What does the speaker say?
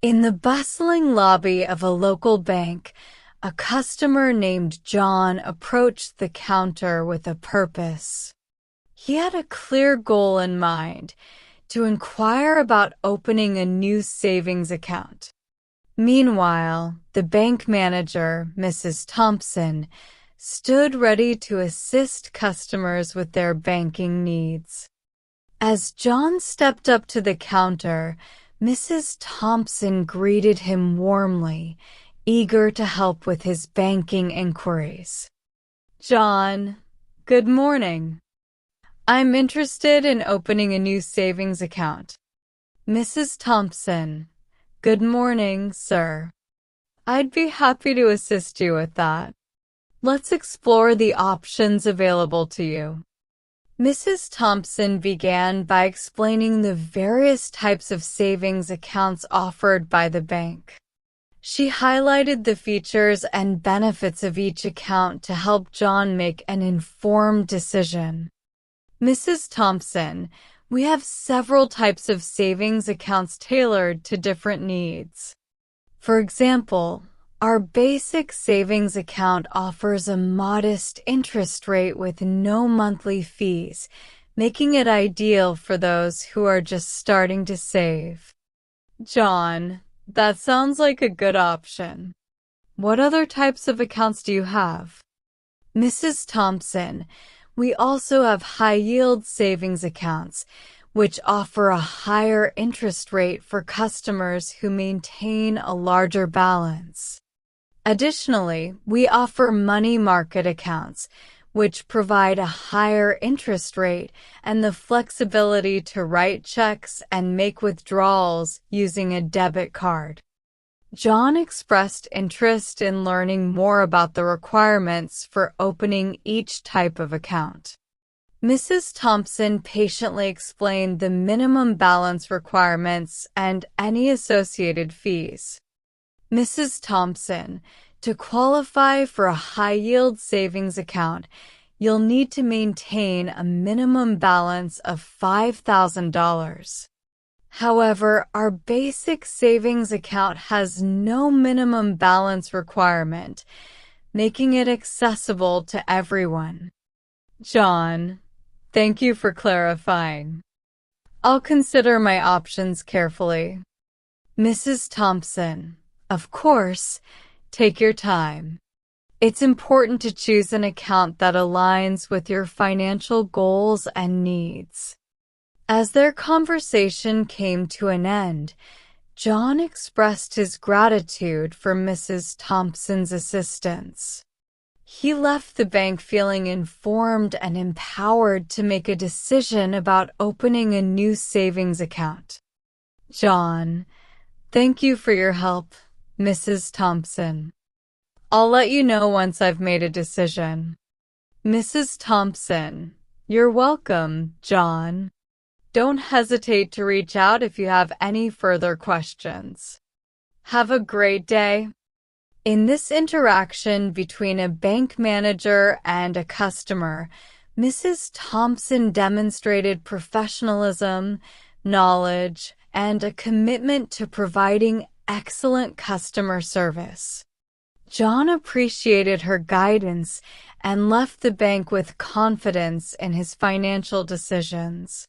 In the bustling lobby of a local bank, a customer named John approached the counter with a purpose. He had a clear goal in mind: to inquire about opening a new savings account. Meanwhile, the bank manager, Mrs. Thompson, stood ready to assist customers with their banking needs. As John stepped up to the counter, Mrs. Thompson greeted him warmly, eager to help with his banking inquiries. "John, good morning. I'm interested in opening a new savings account." Mrs. Thompson: "Good morning, sir. I'd be happy to assist you with that. Let's explore the options available to you." Mrs. Thompson began by explaining the various types of savings accounts offered by the bank. She highlighted the features and benefits of each account to help John make an informed decision. "Mrs. Thompson, we have several types of savings accounts tailored to different needs. For example, our basic savings account offers a modest interest rate with no monthly fees, making it ideal for those who are just starting to save." "John, that sounds like a good option. What other types of accounts do you have?" "Mrs. Thompson, we also have high-yield savings accounts, which offer a higher interest rate for customers who maintain a larger balance. Additionally, we offer money market accounts, which provide a higher interest rate and the flexibility to write checks and make withdrawals using a debit card." John expressed interest in learning more about the requirements for opening each type of account. Mrs. Thompson patiently explained the minimum balance requirements and any associated fees. "Mrs. Thompson, to qualify for a high-yield savings account, you'll need to maintain a minimum balance of $5,000. However, our basic savings account has no minimum balance requirement, making it accessible to everyone." "John, thank you for clarifying. I'll consider my options carefully." Mrs. Thompson: "Of course, take your time. It's important to choose an account that aligns with your financial goals and needs." As their conversation came to an end, John expressed his gratitude for Mrs. Thompson's assistance. He left the bank feeling informed and empowered to make a decision about opening a new savings account. "John, thank you for your help, Mrs. Thompson. I'll let you know once I've made a decision." Mrs. Thompson: "You're welcome, John. Don't hesitate to reach out if you have any further questions. Have a great day." In this interaction between a bank manager and a customer, Mrs. Thompson demonstrated professionalism, knowledge, and a commitment to providing excellent customer service. John appreciated her guidance and left the bank with confidence in his financial decisions.